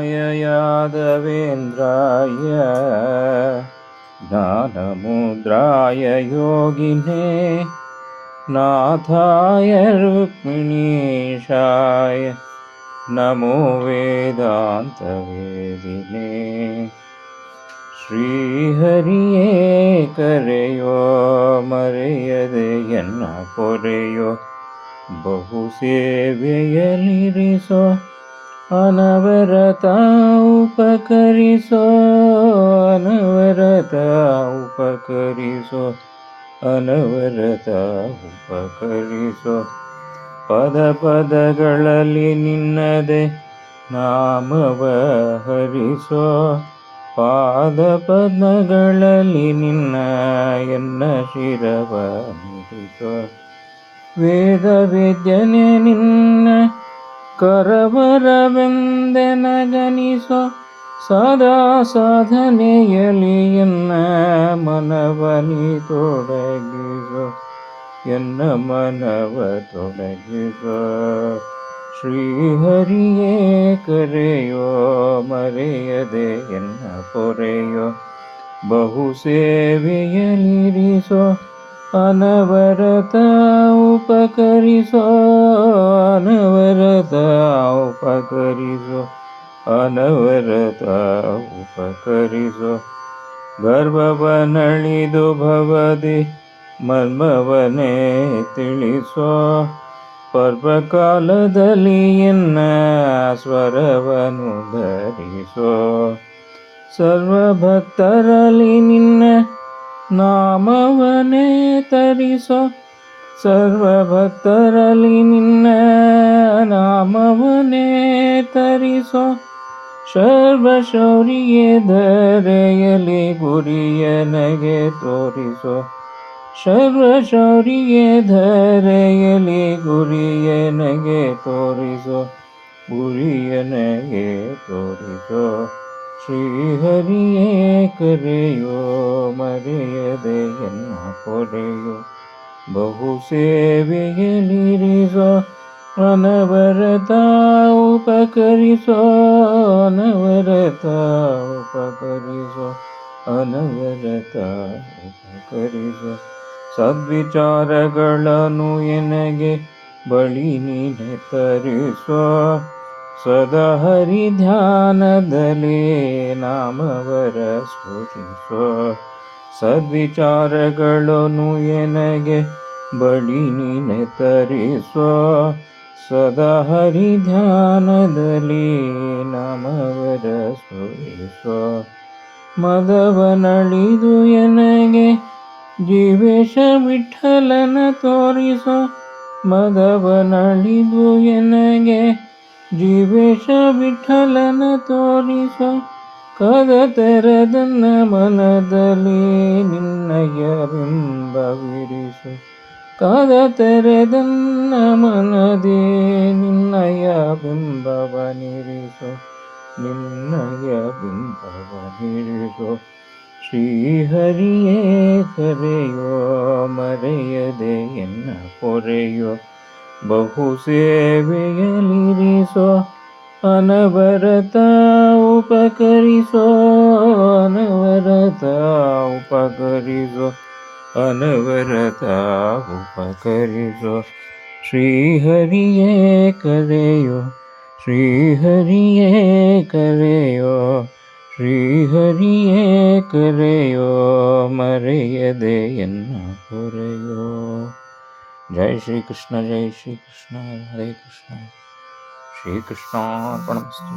कृष्णाय यादवेन्द्राय ज्ञानमुद्राय योगिने नाथाय रुक्मिणीशाय नमो वेदान्तवेदिने ಶ್ರೀಹರಿಯೇ ಕರೆಯೋ ಮರೆಯದೆ ಎನ್ನ ಪೊರೆಯೋ ಬಹು ಸೇವೆಯಲಿರಿಸೋ ಅನವರತ ಉಪಕರಿಸೋ ಅನವರತ ಉಪಕರಿಸೋ ಅನವರತ ಉಪಕರಿಸೋ ಪದ ಪದಗಳಲ್ಲಿ ನಿನ್ನದೆ ನಾಮವ ಹರಿಸೋ ಪಾದ ಪದ್ಮಗಳಲ್ಲಿ ನಿನ್ನ ಎನ್ನ ಶಿರವ ನಿರಿಸೋ ವೇದ ವೇದ್ಯನೆ ನಿನ್ನ ಕರವರವೆಂದೆನಗನಿಸೋ ಸದಾ ಸಾಧನೆಯಲಿ ಎನ್ನ ಮನವನಿ ತೊಡಗಿಸೋ ಎನ್ನ ಮನವ ತೊಡಗಿಸೋ ಶ್ರೀಹರಿಯೇ ಕರೆಯೋ ಮರೆಯದೆ ಎನ್ನ ಪೊರೆಯೋ ಬಹು ಸೇವೆಯಲಿರಿಸೋ ಅನವರತ ಉಪಕರಿಸೋ ಅನವರತ ಉಪಕರಿಸೋ ಅನವರತ ಉಪಕರಿಸೋ ಗರ್ಭವನಳಿದು ಭವದಿ ಮರ್ಮವನೇ ತಿಳಿಸೋ ಪರ್ವಕಾಲದಲ್ಲಿ ಎನ್ನ ಸ್ವರವನು ಧರಿಸೋ ಸರ್ವಭಕ್ತರಲ್ಲಿ ನಿನ್ನ ನಾಮವನೇ ತರಿಸೋ ಸರ್ವಭಕ್ತರಲ್ಲಿ ನಿನ್ನ ನಾಮವನೇ ತರಿಸೋ ಸರ್ವಶೌರ್ಯ ಧರೆಯಲಿ ಗುರಿಯನಗೆ ತೋರಿಸೋ ಸರ್ವಶೌರ್ಯ ಧರೆಯಲಿ ಗುರಿಯನಗೆ ತೋರಿಸೋ ಗುರಿಯನಗೆ ತೋರಿಸೋ ಶ್ರೀಹರಿಯೇ ಕರೆಯೋ ಮರೆಯದೆ ಎನ್ನ ಪೊರೆಯೋ ಬಹು ಸೇವೆಯಲಿರಿಸೋ ಅನವರತ ಉಪಕರಿಸೋ ಅನವರತ ಉಪಕರಿಸೋ ಅನವರತ ಉಪಕರಿಸೋ ಸದ್ವಿಚಾರಗಳನ್ನು ಎನಗೆ ಬಳಿ ನೀನೆ ತರಿಸೋ ಸದಾ ಹರಿ ಧ್ಯಾನದಲ್ಲಿ ನಾಮವರ ಸ್ಫುರಿಸೋ ಸದ್ವಿಚಾರಗಳನ್ನು ಎನಗೆ ಬಳಿ ನೀನೆ ತರಿಸೋ ಸದಾ ಹರಿ ಧ್ಯಾನದಲ್ಲಿ ನಾಮವರ ಸ್ಫುರಿಸೋ ಮದವನಳಿದು ಎನಗೆ ಜೀವೇಶ ವಿಠಲನ ತೋರಿಸೋ ಮದವನಳಿದು ಎನಗೆ ಜೀವೇಶ ವಿಠಲನ ತೋರಿಸೋ ಕದ ತೆರೆದನ್ನ ಮನದಲ್ಲಿ ನಿನ್ನಯ ಬಿಂಬವಿರಿಸೋ ಕದ ತೆರೆದನ್ನ ಮನದಿ ನಿನ್ನಯ ಬಿಂಬವನಿರಿಸೋ ನಿನ್ನಯ ಬಿಂಬವನಿರಿಸೋ ಶ್ರೀಹರಿಯೇ ಕರೆಯೋ ಮರೆಯದೆ ಎನ್ನ ಪೊರೆಯೋ ಬಹು ಸೇವೆಯಲಿರಿಸೋ ಅನವರತ ಉಪಕರಿಸೋ ಅನವರತ ಉಪಕರಿಸೋ ಅನವರತ ಉಪಕರಿಸೋ ಶ್ರೀಹರಿಯೇ ಕರೆಯೋ ಶ್ರೀಹರಿಯೇ ಕರೆಯೋ ಶ್ರೀಹರಿಯೇ ಕರೆಯೋ ಮರೆಯದೆ ಎನ್ನ ಪೊರೆಯೋ ಜೈ ಶ್ರೀ ಕೃಷ್ಣ ಹರೇ ಕೃಷ್ಣ ಶ್ರೀಕೃಷ್ಣಾರ್ಪಣಮಸ್ತು.